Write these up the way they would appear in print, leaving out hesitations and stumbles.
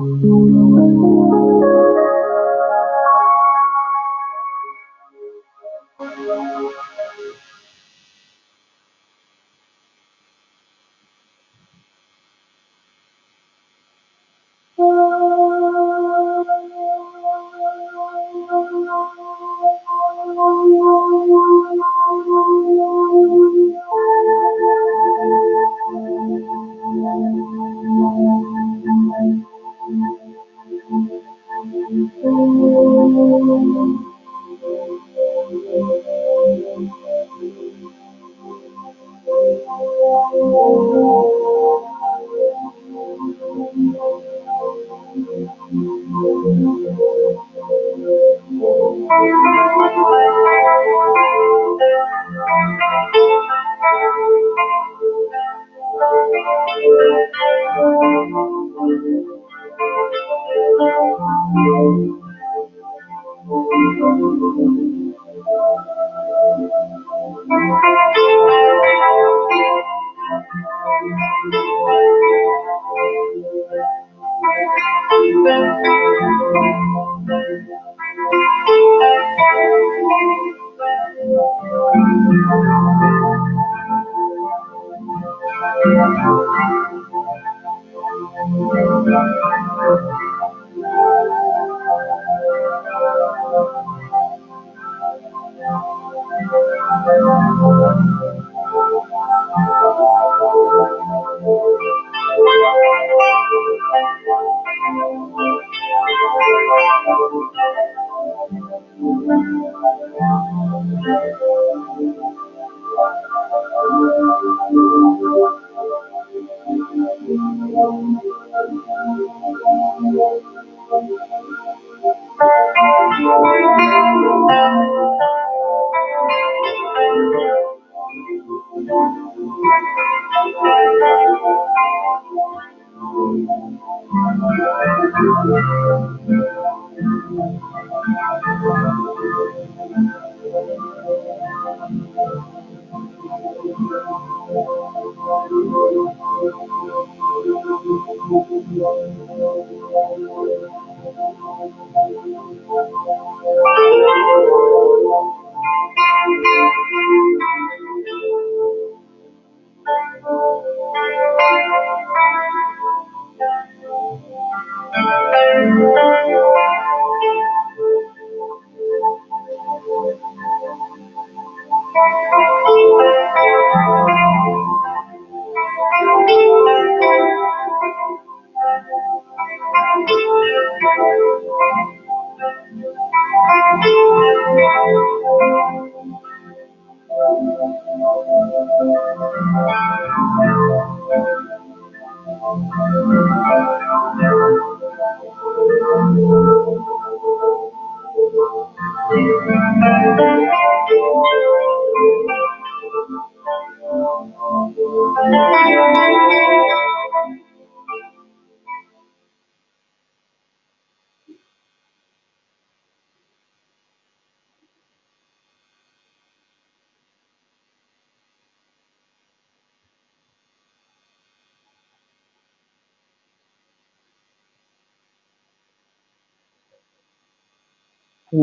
Good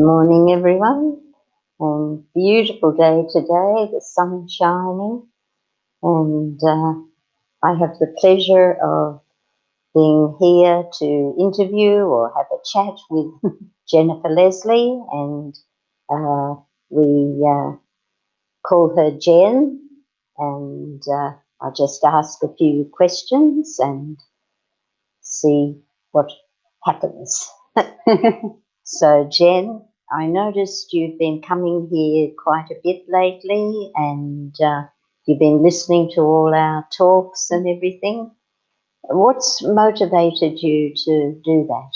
morning, everyone. Beautiful day today. The sun's shining, and I have the pleasure of being here to interview or have a chat with Jennifer Leslie, and we call her Jen. And I'll just ask a few questions and see what happens. So, Jen, I noticed you've been coming here quite a bit lately, and you've been listening to all our talks and everything. What's motivated you to do that?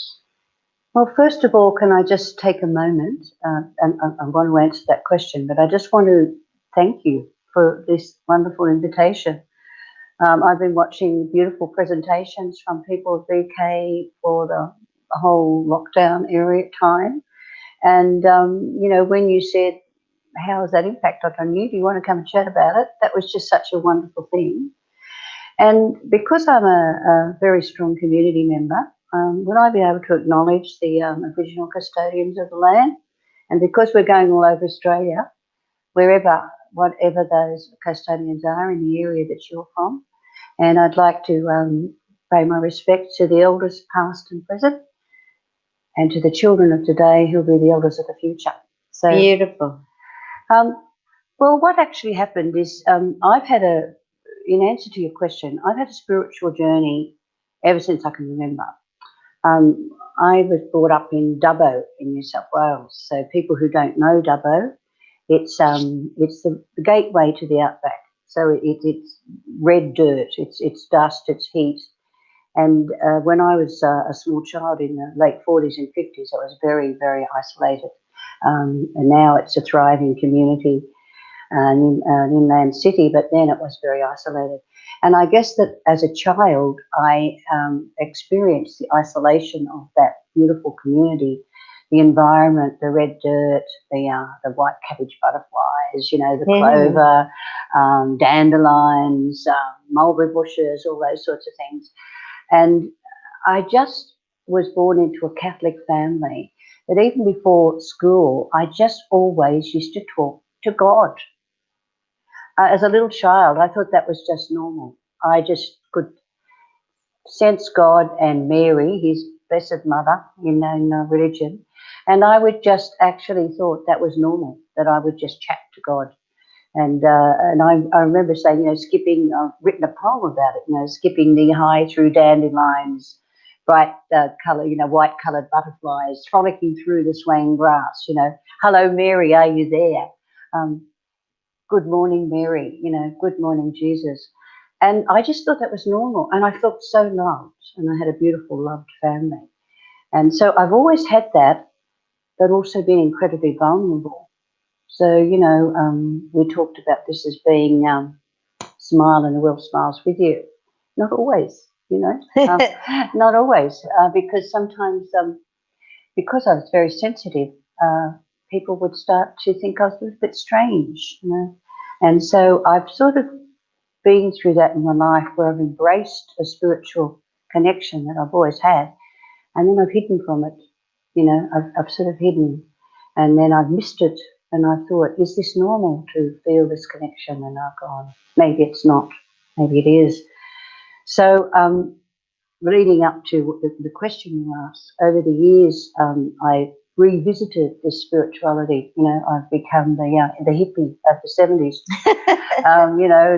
Well, first of all, can I just take a moment, and I'm going to answer that question, but I just want to thank you for this wonderful invitation. I've been watching beautiful presentations from people at BK for the whole lockdown area time. And, you know, when you said, how has that impacted on you? Do you want to come and chat about it? That was just such a wonderful thing. And because I'm a very strong community member, would I be able to acknowledge the Aboriginal custodians of the land? And because we're going all over Australia, wherever, whatever those custodians are in the area that you're from, and I'd like to pay my respects to the elders past and present, and to the children of today who'll be the elders of the future. So beautiful. Well, what actually happened is in answer to your question, I've had a spiritual journey ever since I can remember. I was brought up in Dubbo in New South Wales. So people who don't know Dubbo, it's the gateway to the outback. So it's red dirt, it's dust, it's heat. And when I was a small child in the late 40s and 50s, I was very, very isolated. And now it's a thriving community in inland city, but then it was very isolated. And I guess that as a child, I experienced the isolation of that beautiful community, the environment, the red dirt, the white cabbage butterflies, the clover, dandelions, mulberry bushes, all those sorts of things. And I just was born into a Catholic family, but even before school, I just always used to talk to God. As a little child, I thought that was just normal. I just could sense God and Mary, his blessed mother, in religion, and I would just actually thought that was normal, that I would just chat to God. And I remember saying, skipping, I've written a poem about it, skipping knee high through dandelions, bright colour, white coloured butterflies, frolicking through the swaying grass, hello Mary, are you there? Good morning, Mary, good morning, Jesus. And I just thought that was normal. And I felt so loved. And I had a beautiful, loved family. And so I've always had that, but also been incredibly vulnerable. So, we talked about this as being smile and the world smiles with you. Not always, not always, because sometimes, because I was very sensitive, people would start to think I was a bit strange, And so I've sort of been through that in my life where I've embraced a spiritual connection that I've always had, and then I've hidden from it. I've sort of hidden, and then I've missed it, and I thought, is this normal to feel this connection? And I've gone, maybe it's not, maybe it is. So leading up to the question you asked, over the years, I revisited this spirituality. I've become the hippie of the 70s.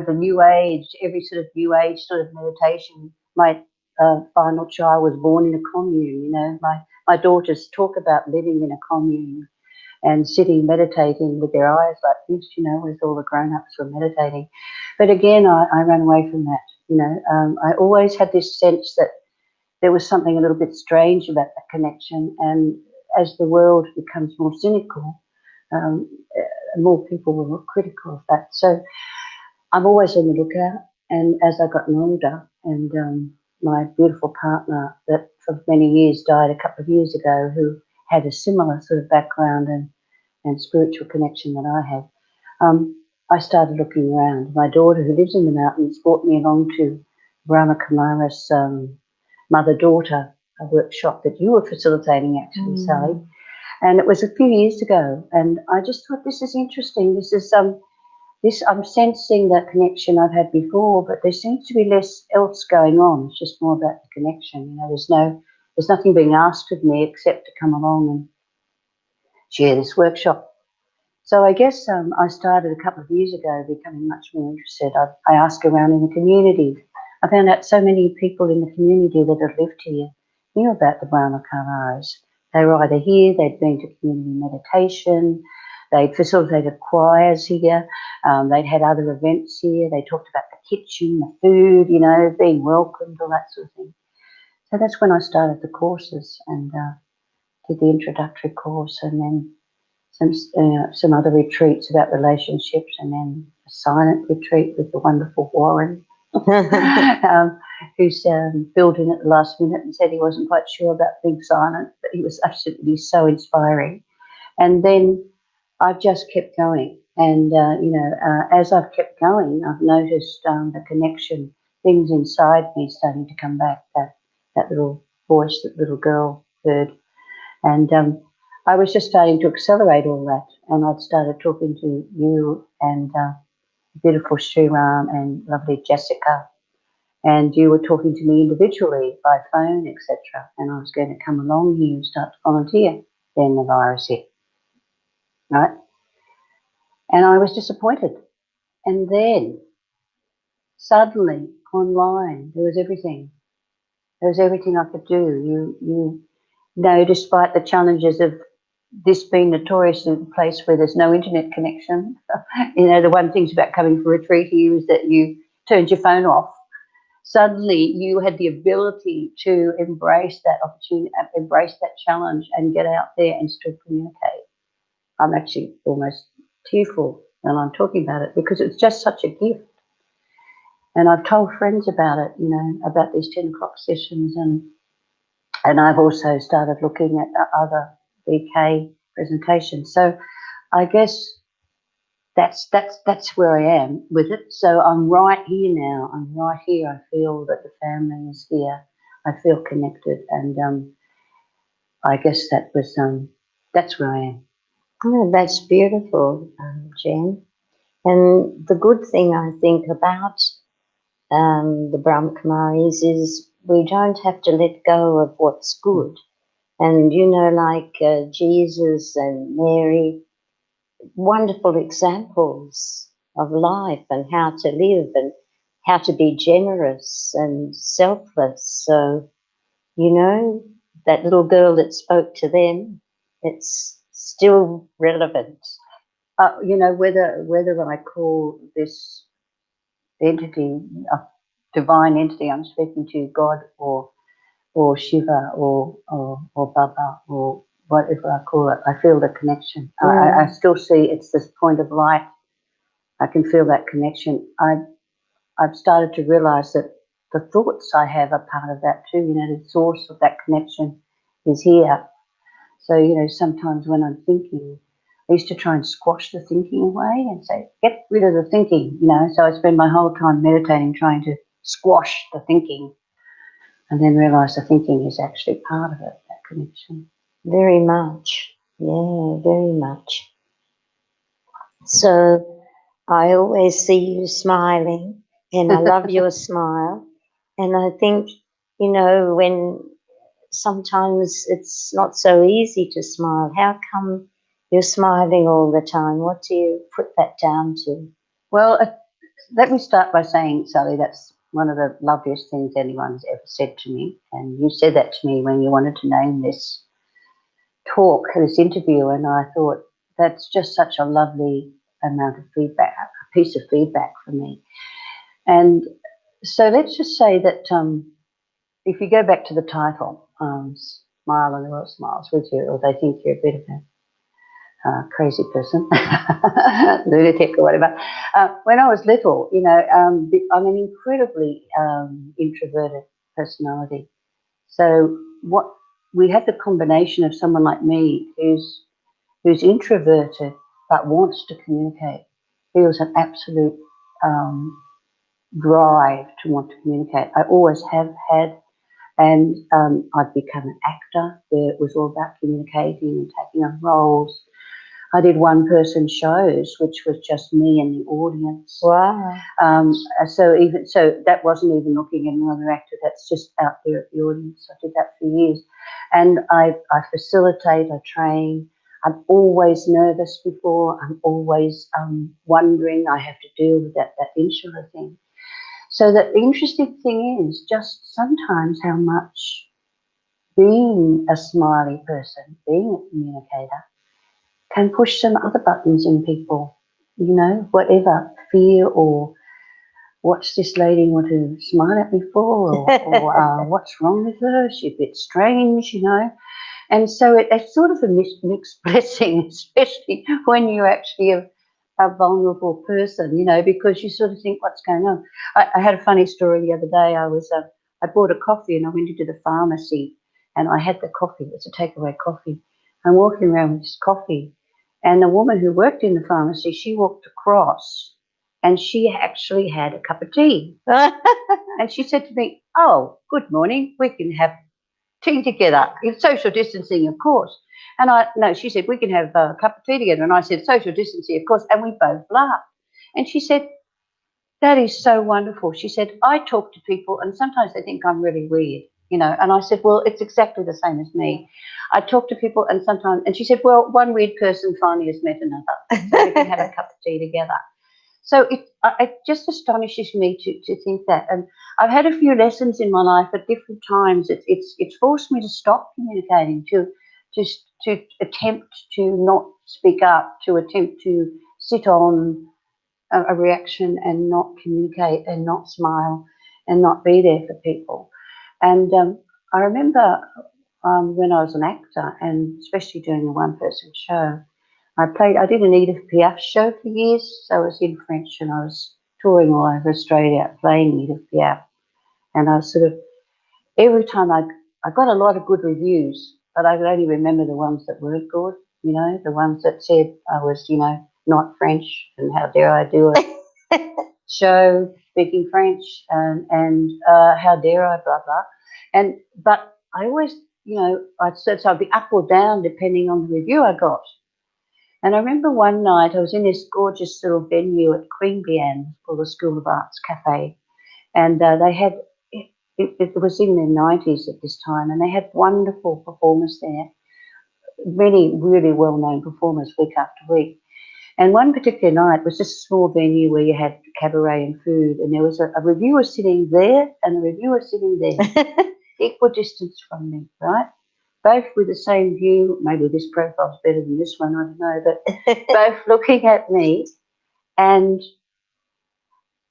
The new age, every sort of new age sort of meditation. My final child was born in a commune. My daughters talk about living in a commune and sitting meditating with their eyes like this, with all the grown-ups were meditating. But again, I ran away from that. I always had this sense that there was something a little bit strange about that connection. And as the world becomes more cynical, more people were more critical of that. So I'm always on the lookout. And as I got older, and my beautiful partner that for many years died a couple of years ago, who had a similar sort of background and spiritual connection that I had, I started looking around. My daughter, who lives in the mountains, brought me along to Brahma Kumaris mother-daughter, a workshop that you were facilitating actually, Sally. And it was a few years ago. And I just thought, this is interesting. This is I'm sensing that connection I've had before, but there seems to be less else going on. It's just more about the connection. There's nothing being asked of me except to come along and share this workshop. So I guess I started a couple of years ago becoming much more interested. I asked around in the community. I found out so many people in the community that had lived here knew about the Brahma Kumaris. They were either here, they'd been to community meditation, they'd facilitated choirs here, they'd had other events here, they talked about the kitchen, the food, being welcomed, all that sort of thing. So that's when I started the courses and did the introductory course, and then some other retreats about relationships, and then a silent retreat with the wonderful Warren, who's filled in at the last minute and said he wasn't quite sure about being silent, but he was absolutely so inspiring. And then I've just kept going. And, as I've kept going, I've noticed the connection, things inside me starting to come back, that little voice that little girl heard. And I was just starting to accelerate all that. And I'd started talking to you and beautiful Sriram and lovely Jessica. And you were talking to me individually by phone, etc. And I was going to come along here and start to volunteer. Then the virus hit, right? And I was disappointed. And then suddenly online, there was everything. There was everything I could do. You know, despite the challenges of this being notoriously a place where there's no internet connection, you know, the one thing about coming for retreat here is that you turned your phone off. Suddenly you had the ability to embrace that opportunity, embrace that challenge and get out there and still communicate. I'm actually almost tearful when I'm talking about it because it's just such a gift. And I've told friends about it, you know, about these 10 o'clock sessions. And I've also started looking at other BK presentations. So I guess that's where I am with it. So I'm right here now. I'm right here. I feel that the family is here. I feel connected, and I guess that's where I am. Oh, that's beautiful, Jen. And the good thing I think about the Brahma Kumaris is we don't have to let go of what's good. And, you know, like Jesus and Mary, wonderful examples of life and how to live and how to be generous and selfless. So, you know, that little girl that spoke to them, it's still relevant. You know, whether I call this entity a divine entity I'm speaking to, God or Shiva or Baba or whatever I call it, I feel the connection. I still see it's this point of light. I can feel that connection. I've started to realise that the thoughts I have are part of that too. You know, the source of that connection is here. So, you know, sometimes when I'm thinking, I used to try and squash the thinking away and say, get rid of the thinking, you know. So I spend my whole time meditating, trying to squash the thinking, and then realise the thinking is actually part of it, that connection. Very much. Yeah, very much. So I always see you smiling, and I love your smile. And I think, you know, when sometimes it's not so easy to smile, how come you're smiling all the time? What do you put that down to? Well, let me start by saying, Sally, that's one of the loveliest things anyone's ever said to me. And you said that to me when you wanted to name this talk, this interview, and I thought that's just such a lovely amount of feedback, a piece of feedback for me. And so let's just say that if you go back to the title, Smile and the World Smiles with you, or they think you're a bit of a crazy person, lunatic or whatever. When I was little, you know, I'm an incredibly introverted personality. So what we have the combination of someone like me who's introverted but wants to communicate, feels an absolute drive to want to communicate. I always have had, and I've become an actor where it was all about communicating and taking on roles. I did one-person shows, which was just me and the audience. Wow. So that wasn't even looking at another actor. That's just out there at the audience. I did that for years, and I facilitate. I train. I'm always nervous before. I'm always wondering. I have to deal with that insular thing. So the interesting thing is just sometimes how much being a smiley person, being a communicator, can push some other buttons in people, you know, whatever fear or what's this lady want to smile at me for, or what's wrong with her? She's a bit strange, you know. And so it's sort of a mixed blessing, especially when you're actually a vulnerable person, you know, because you sort of think, what's going on? I had a funny story the other day. I bought a coffee and I went into the pharmacy and I had the coffee. It was a takeaway coffee. I'm walking around with this coffee, and the woman who worked in the pharmacy, she walked across and she actually had a cup of tea. And she said to me, oh, good morning. We can have tea together. It's social distancing, of course. And no, she said, we can have a cup of tea together. And I said, social distancing, of course. And we both laughed. And she said, that is so wonderful. She said, I talk to people and sometimes they think I'm really weird, you know. And I said, well, it's exactly the same as me. I talk to people and sometimes, and she said, well, one weird person finally has met another. So we can have a cup of tea together. So it just astonishes me to think that. And I've had a few lessons in my life at different times. It's forced me to stop communicating, to attempt to not speak up, to attempt to sit on a reaction and not communicate and not smile and not be there for people. And I remember when I was an actor and especially doing a one-person show, I did an Edith Piaf show for years, so I was in French and I was touring all over Australia playing Edith Piaf. And I was sort of, every time I got a lot of good reviews, but I could only remember the ones that weren't good, you know, the ones that said I was, you know, not French and how dare I do a show speaking French and how dare I, blah, blah. But I always, you know, so I'd be up or down depending on the review I got. And I remember one night I was in this gorgeous little venue at Queanbeyan called the School of Arts Cafe, and they had it was in the 90s at this time, and they had wonderful performers there, many really well-known performers week after week. And one particular night was just a small venue where you had cabaret and food, and there was a reviewer sitting there and a reviewer sitting there, equal distance from me, right? Both with the same view. Maybe this profile's better than this one, I don't know, but both looking at me. And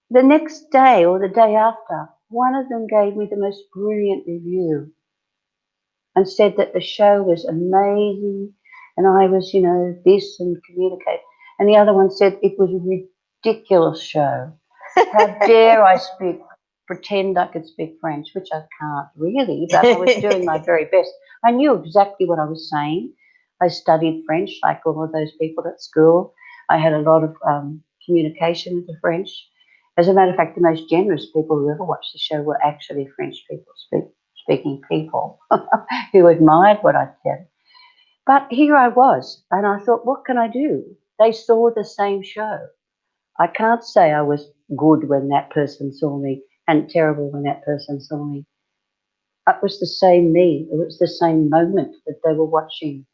the next day or the day after, one of them gave me the most brilliant review and said that the show was amazing and I was, you know, this and communicate. And the other one said it was a ridiculous show. How dare I pretend I could speak French, which I can't really, but I was doing my very best. I knew exactly what I was saying. I studied French like all of those people at school. I had a lot of communication with the French. As a matter of fact, the most generous people who ever watched the show were actually French people, speaking people who admired what I did. But here I was, and I thought, what can I do? They saw the same show. I can't say I was good when that person saw me and terrible when that person saw me. It was the same me. It was the same moment that they were watching.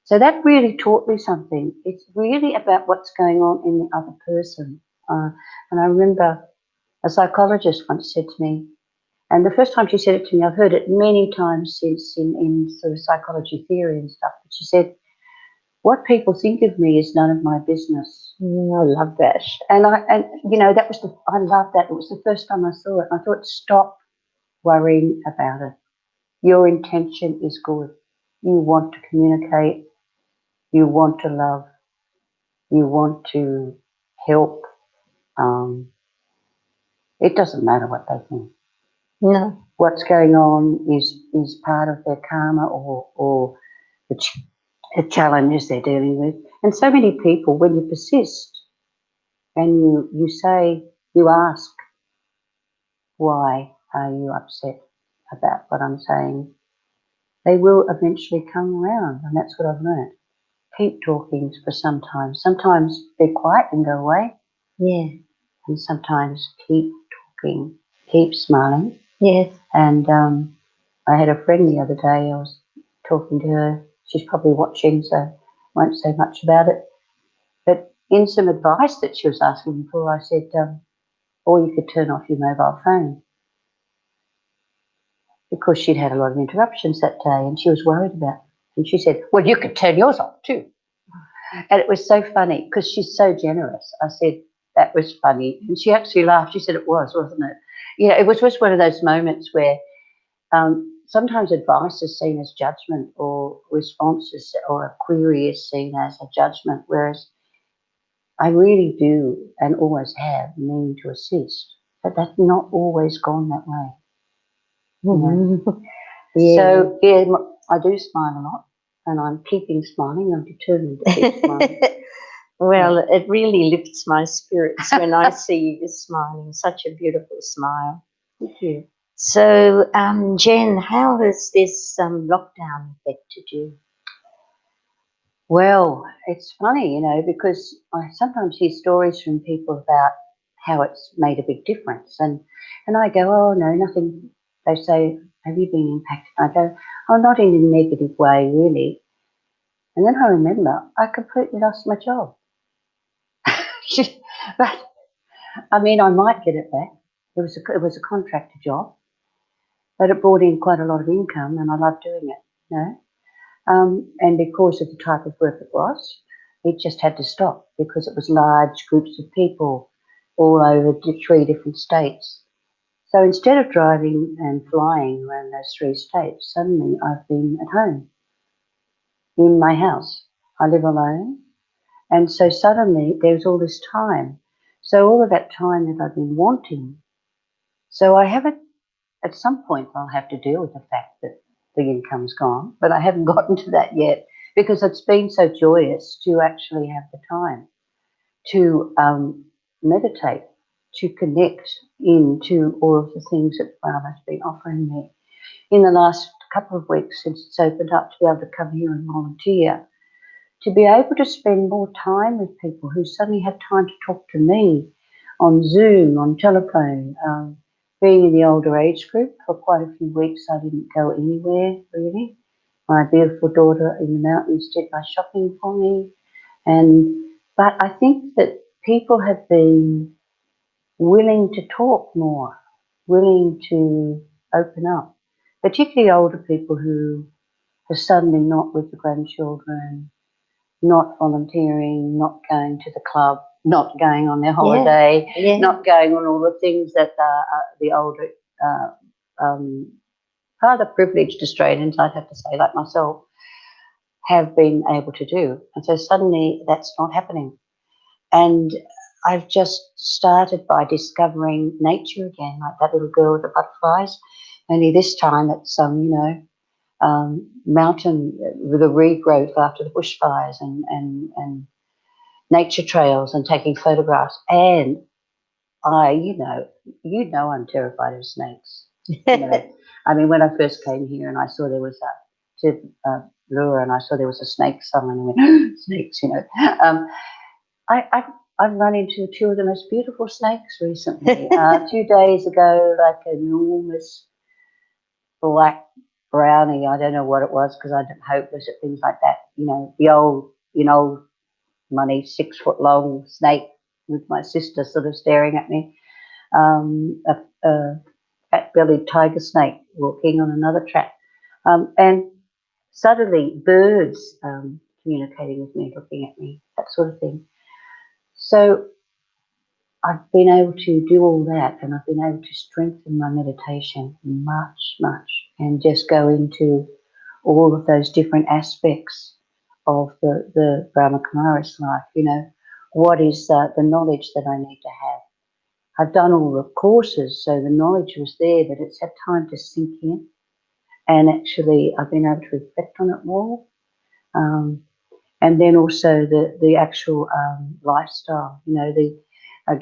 So that really taught me something. It's really about what's going on in the other person. And I remember a psychologist once said to me, and the first time she said it to me, I've heard it many times since in sort of psychology theory and stuff, but she said, what people think of me is none of my business. I love that. And you know, I love that. It was the first time I saw it. I thought, stop worrying about it. Your intention is good. You want to communicate. You want to love. You want to help. It doesn't matter what they think. No. What's going on is part of their karma or the challenges they're dealing with. And so many people, when you persist and you say, you ask, why are you upset about what I'm saying? They will eventually come around, and that's what I've learned. Keep talking for some time. Sometimes they're quiet and go away. Yeah. And sometimes keep talking, keep smiling. Yes. And I had a friend the other day, I was talking to her. She's probably watching, so I won't say much about it. But in some advice that she was asking me for, I said, or you could turn off your mobile phone. Because she'd had a lot of interruptions that day and she was worried about it. And she said, well, you could turn yours off too. And it was so funny because she's so generous. I said, that was funny. And she actually laughed. She said it was, wasn't it? You know, it was just one of those moments where sometimes advice is seen as judgment or responses or a query is seen as a judgment, whereas I really do and always have mean to assist. But that's not always gone that way. You know? Yeah. So, yeah, I do smile a lot and I'm keeping smiling. I'm determined to keep smiling. Well, it really lifts my spirits when I see you smiling. Such a beautiful smile. Thank you. So, Jen, how has this lockdown affected you? Well, it's funny, because I sometimes hear stories from people about how it's made a big difference, and I go, oh no, nothing. They say, have you been impacted? I go, oh, not in a negative way, really. And then I remember I completely lost my job. But I mean, I might get it back. It was a contractor job, but it brought in quite a lot of income, and I loved doing it. You know, and because of the type of work it just had to stop because it was large groups of people all over the 3 different states. So instead of driving and flying around those 3 states, suddenly I've been at home in my house. I live alone. And so suddenly there's all this time. So all of that time that I've been wanting. So I haven't, at some point, I'll have to deal with the fact that the income's gone, but I haven't gotten to that yet because it's been so joyous to actually have the time to meditate, to connect into all of the things that Brahma's been offering me in the last couple of weeks since it's opened up to be able to come here and volunteer, to be able to spend more time with people who suddenly have time to talk to me on Zoom, on telephone. Being in the older age group for quite a few weeks, I didn't go anywhere really. My beautiful daughter in the mountains did my shopping for me, but I think that people have been willing to talk more, willing to open up, particularly older people who are suddenly not with the grandchildren, not volunteering, not going to the club, not going on their holiday, not going on all the things that the older, uh, um, rather privileged Australians, I'd have to say, like myself, have been able to do. And so suddenly that's not happening. And I've just started by discovering nature again, like that little girl with the butterflies. Only this time it's mountain with a regrowth after the bushfires and nature trails and taking photographs. And I'm terrified of snakes. I mean, when I first came here and I saw there was to lure and I saw there was a snake somewhere and I went, snakes, Um, I, I've, I've run into 2 of the most beautiful snakes recently. 2 days ago, like an enormous black brownie. I don't know what it was because I'm hopeless at things like that. The old money 6 foot long snake with my sister sort of staring at me. A fat-bellied tiger snake walking on another track, and suddenly birds communicating with me, looking at me, that sort of thing. So I've been able to do all that, and I've been able to strengthen my meditation much, much, and just go into all of those different aspects of the Brahma Kumaris life. What is the knowledge that I need to have? I've done all the courses, so the knowledge was there, but it's had time to sink in. And actually, I've been able to reflect on it more. Um, and then also the actual lifestyle, the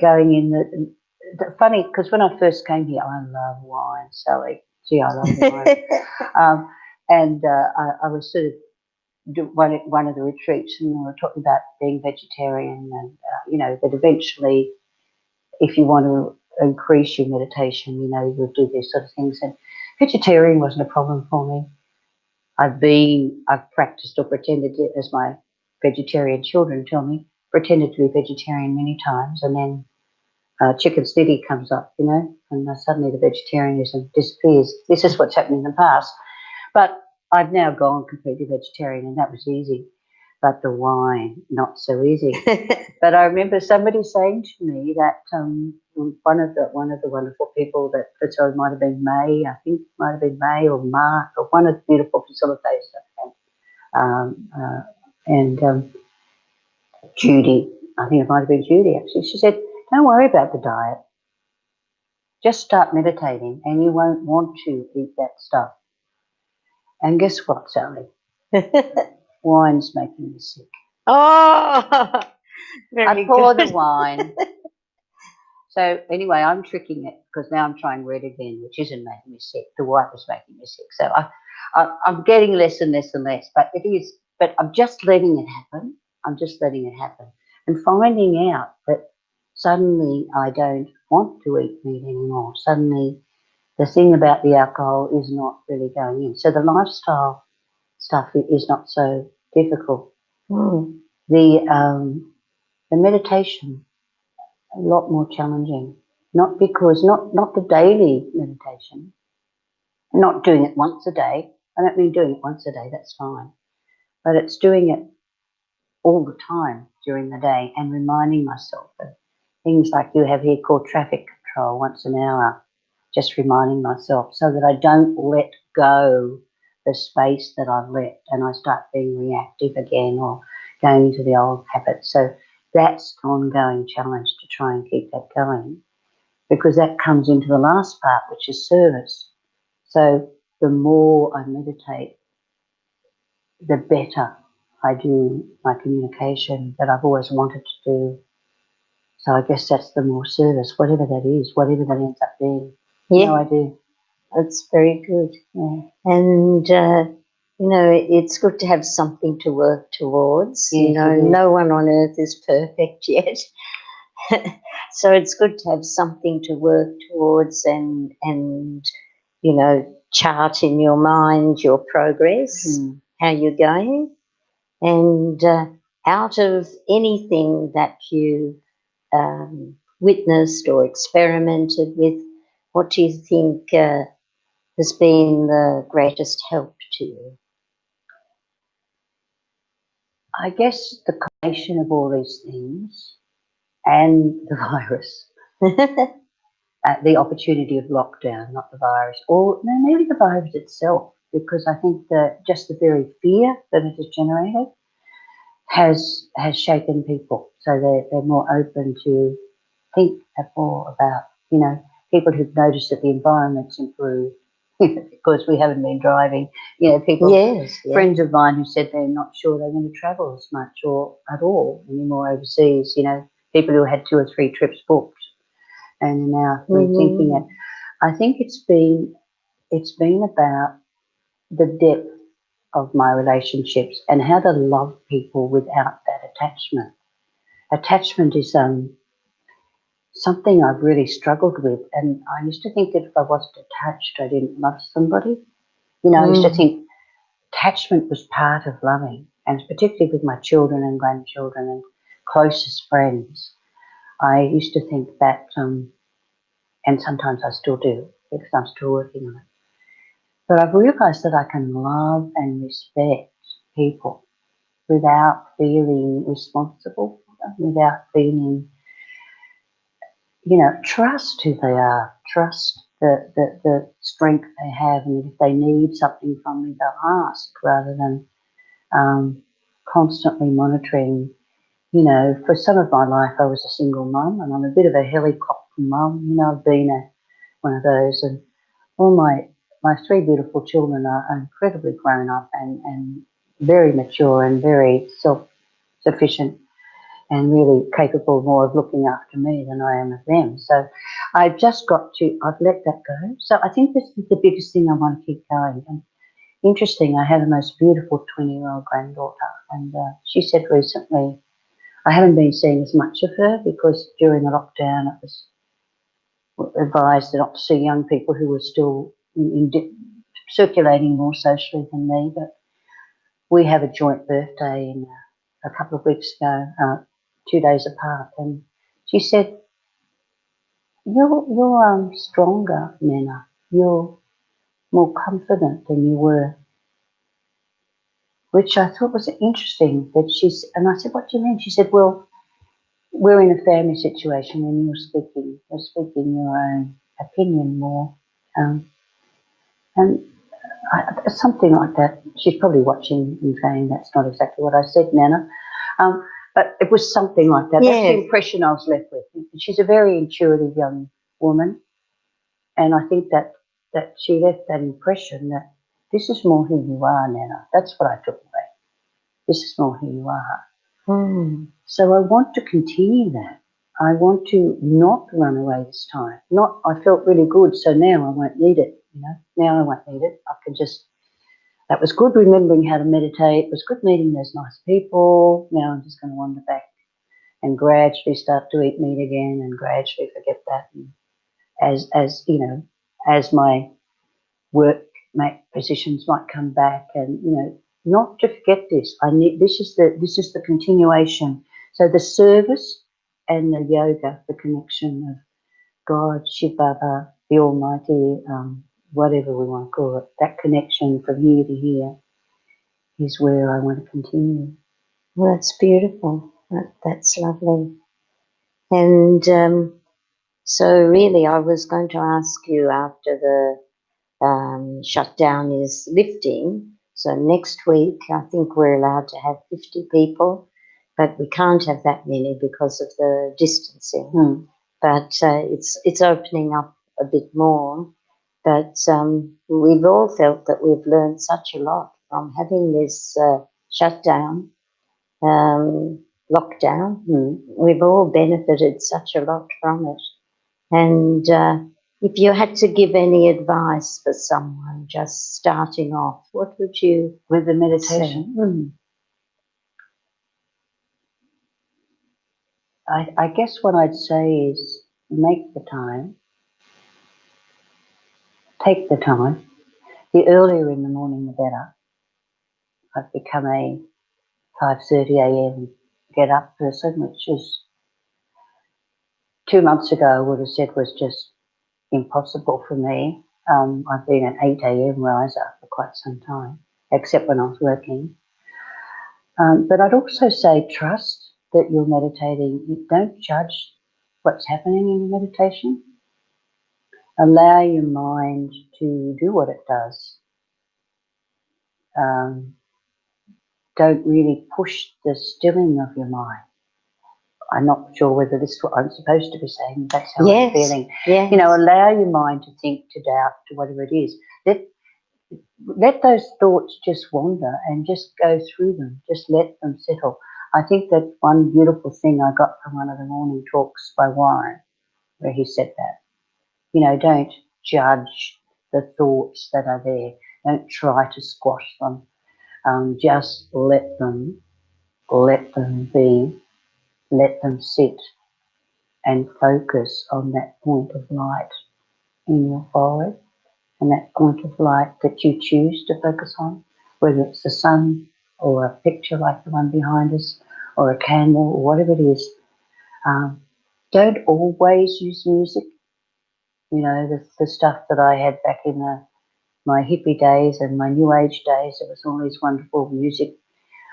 going in the funny, because when I first came here, I love wine, Sally. Gee, I love wine. And I was sort of one of the retreats, and we were talking about being vegetarian, and that eventually, if you want to increase your meditation, you'll do these sort of things. And vegetarian wasn't a problem for me. I've practiced or pretended to, as my vegetarian children tell me, pretended to be vegetarian many times, and then chicken snitty comes up, and suddenly the vegetarianism disappears. This is what's happened in the past. But I've now gone completely vegetarian, and that was easy. But the wine, not so easy. But I remember somebody saying to me that one of the wonderful people so it might have been May, I think it might have been May or Mark, or one of the beautiful facilitators, and Judy, I think it might have been Judy actually. She said, "Don't worry about the diet. Just start meditating, and you won't want to eat that stuff." And guess what, Sally? Wine's making me sick. Oh, very I pour good. the wine. So anyway, I'm tricking it because now I'm trying red again, which isn't making me sick. The white was making me sick. So I'm getting less and less and less, but it is. But I'm just letting it happen. I'm just letting it happen and finding out that suddenly I don't want to eat meat anymore. Suddenly the thing about the alcohol is not really going in. So the lifestyle stuff is not so difficult. Mm. The meditation a lot more challenging. Not because not the daily meditation, not doing it once a day. I don't mean doing it once a day, that's fine. But it's doing it all the time during the day and reminding myself of things like you have here called traffic control once an hour, just reminding myself so that I don't let go the space that I've left and I start being reactive again or going into the old habits. So that's an ongoing challenge to try and keep that going because that comes into the last part, which is service. So the more I meditate, the better I do my communication that I've always wanted to do. So I guess that's the more service, whatever that is, whatever that ends up being. Yeah, No idea. that's very good. Yeah. And, it's good to have something to work towards. Yes, no one on earth is perfect yet. So it's good to have something to work towards and chart in your mind your progress, how you're going. And out of anything that you witnessed or experimented with, what do you think has been the greatest help to you? I guess the combination of all these things and the virus, the opportunity of lockdown, not the virus, or no, maybe the virus itself, because I think that just the very fear that it has generated has shaken people, so they're more open to think more about people who've noticed that the environment's improved because we haven't been driving. People, Yes, yeah. friends of mine who said they're not sure they're going to travel as much or at all anymore overseas. People who had 2 or 3 trips booked and are now rethinking it. I think it's been about the depth of my relationships and how to love people without that attachment. Attachment is something I've really struggled with, and I used to think that if I wasn't attached, I didn't love somebody. I used to think attachment was part of loving, and particularly with my children and grandchildren and closest friends. I used to think that, and sometimes I still do because I'm still working on it. But I've realised that I can love and respect people without feeling responsible, without feeling, trust who they are, trust the strength they have, and if they need something from me, they'll ask rather than constantly monitoring. For some of my life, I was a single mum, and I'm a bit of a helicopter mum. I've been one of those, and all my 3 beautiful children are incredibly grown up and very mature and very self-sufficient and really capable more of looking after me than I am of them. So I've let that go. So I think this is the biggest thing I want to keep going. And interesting, I have the most beautiful 20-year-old granddaughter, and she said recently, I haven't been seeing as much of her because during the lockdown it was advised not to see young people who were still circulating more socially than me, but we have a joint birthday in a couple of weeks ago, 2 days apart, and she said, "You're stronger, Nana. You're more confident than you were," which I thought was interesting. And I said, "What do you mean?" She said, "Well, we're in a family situation, and you're speaking your own opinion more." And something like that. She's probably watching and saying that's not exactly what I said, Nana. But it was something like that. Yeah. That's the impression I was left with. She's a very intuitive young woman, and I think that she left that impression that this is more who you are, Nana. That's what I took away. This is more who you are. So I want to continue that. I want to not run away this time. Not, I felt really good, so now I won't need it. Now I won't need it. I can just. That was good remembering how to meditate. It was good meeting those nice people. Now I'm just going to wander back and gradually start to eat meat again, and gradually forget that. And as as my work positions might come back, and not to forget this. I need this is the continuation. So the service and the yoga, the connection of God, Shiv Baba, the Almighty, whatever we want to call it, that connection from here to here is where I want to continue. Well, that's beautiful. That's lovely. And so, really, I was going to ask you after the shutdown is lifting. So, next week, I think we're allowed to have 50 people, but we can't have that many because of the distancing. But it's opening up a bit more. But we've all felt that we've learned such a lot from having this shutdown, lockdown. We've all benefited such a lot from it. And if you had to give any advice for someone just starting off, what would you with the meditation? I guess what I'd say is make the time, take the time. The earlier in the morning, the better. I've become a 5:30 a.m. get up person, which is 2 months ago I would have said was just impossible for me. I've been an 8 a.m. riser for quite some time, except when I was working. But I'd also say trust that you're meditating. You don't judge what's happening in your meditation. Allow your mind to do what it does. Don't really push the stilling of your mind. I'm not sure whether this is what I'm supposed to be saying. That's how I'm feeling. Yes. Allow your mind to think, to doubt, to whatever it is. Let those thoughts just wander and just go through them. Just let them settle. I think that's one beautiful thing I got from one of the morning talks by Warren, where he said that. Don't judge the thoughts that are there. Don't try to squash them. Just let them be, let them sit, and focus on that point of light in your forehead, and that point of light that you choose to focus on, whether it's the sun or a picture like the one behind us or a candle or whatever it is. Don't always use music. The stuff that I had back in my hippie days and my new age days, it was all this wonderful music.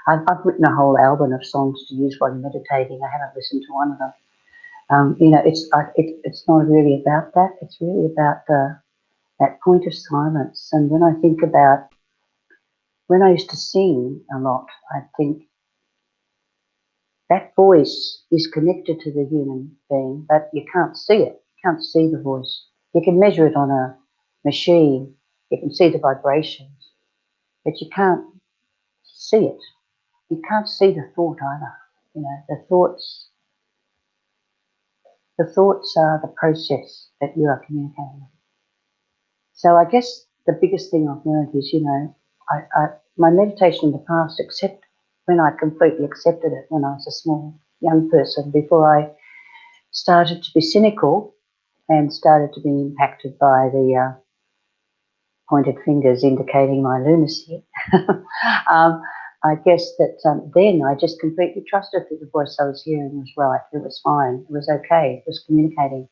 I've written a whole album of songs to use while meditating. I haven't listened to one of them. It's not really about that. It's really about that point of silence. And when I think about when I used to sing a lot, I think that voice is connected to the human being, but you can't see it. You can't see the voice. You can measure it on a machine. You can see the vibrations, but you can't see it. You can't see the thought either. The thoughts are the process that you are communicating. So I guess the biggest thing I've learned is, my meditation in the past, except when I completely accepted it when I was a small young person, before I started to be cynical and started to be impacted by the pointed fingers indicating my lunacy. I guess that then I just completely trusted that the voice I was hearing was right. It was fine. It was okay. It was communicating.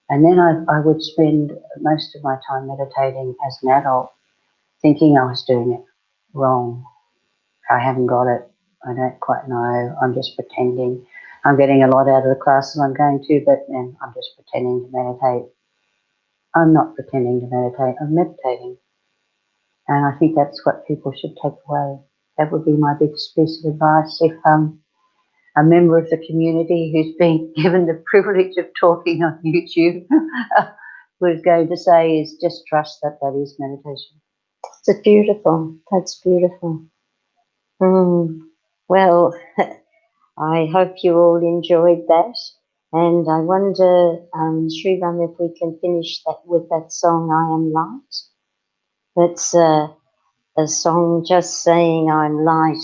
And then I would spend most of my time meditating as an adult, thinking I was doing it wrong. I haven't got it. I don't quite know. I'm just pretending. I'm getting a lot out of the classes I'm going to, but then I'm just pretending to meditate. I'm not pretending to meditate. I'm meditating. And I think that's what people should take away. That would be my biggest piece of advice. If a member of the community who's been given the privilege of talking on YouTube was going to say is just trust that that is meditation. It's beautiful. That's beautiful. Well, I hope you all enjoyed that. And I wonder, Shriram, if we can finish that with that song, I Am Light. That's a song just saying I'm light,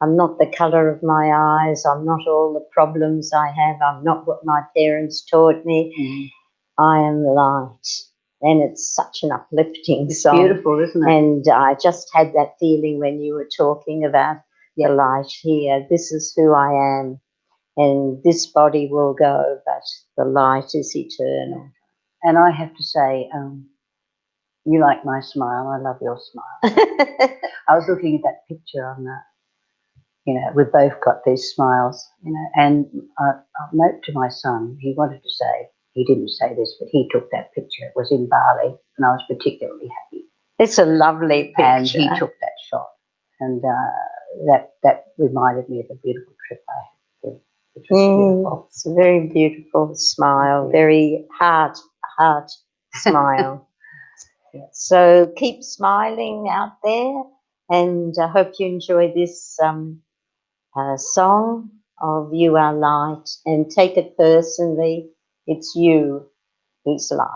I'm not the colour of my eyes, I'm not all the problems I have, I'm not what my parents taught me, I am light. And it's such an uplifting song. Beautiful, isn't it? And I just had that feeling when you were talking about the light here. This is who I am, and this body will go, but the light is eternal. And I have to say, you like my smile. I love your smile. I was looking at that picture on that. You know, we've both got these smiles, you know, and I'll note to my son, he wanted to say, he didn't say this, but he took that picture. It was in Bali, and I was particularly happy. It's a lovely picture. And he took that shot, and that reminded me of a beautiful trip I had. Which was beautiful. It's a very beautiful smile, very heart smile. Yeah. So keep smiling out there, and I hope you enjoy this song of You Are Light, and take it personally. It's you who's light.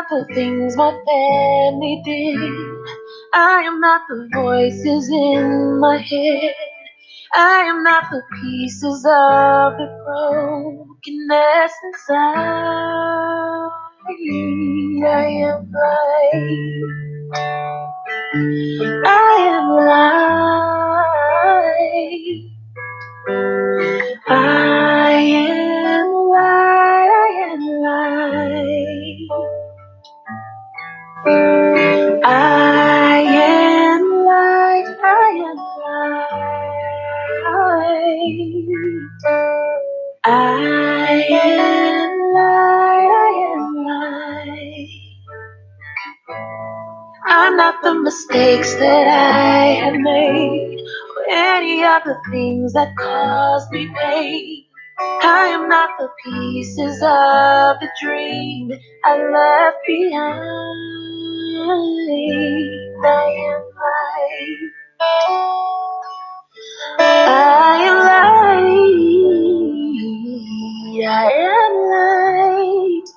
The things my family did. I am not the voices in my head. I am not the pieces of the brokenness inside. I am light. I am light. I am light. I am light. I am light, I am light. I am light, I am light. I'm not the mistakes that I have made, or any of the things that caused me pain. I am not the pieces of the dream I left behind. I am light. I am light. I am light.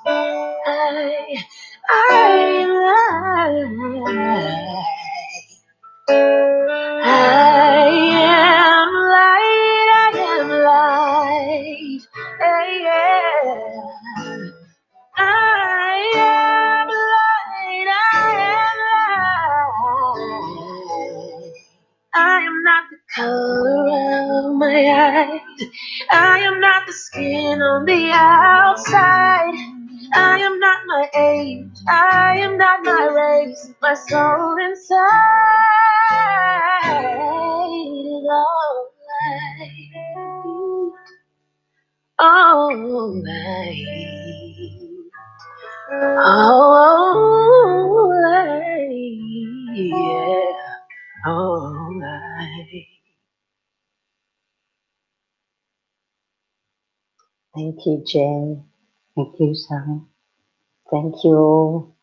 I am light. I am light. I am light. Yeah. I am light, I am not the color of my eyes. I am not the skin on the outside. I am not my age. I am not my race. My soul inside is all light. All light. Oh, yeah, all right. Thank you, Jen. Thank you, Sally. Thank you all.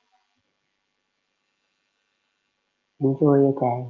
Enjoy your day.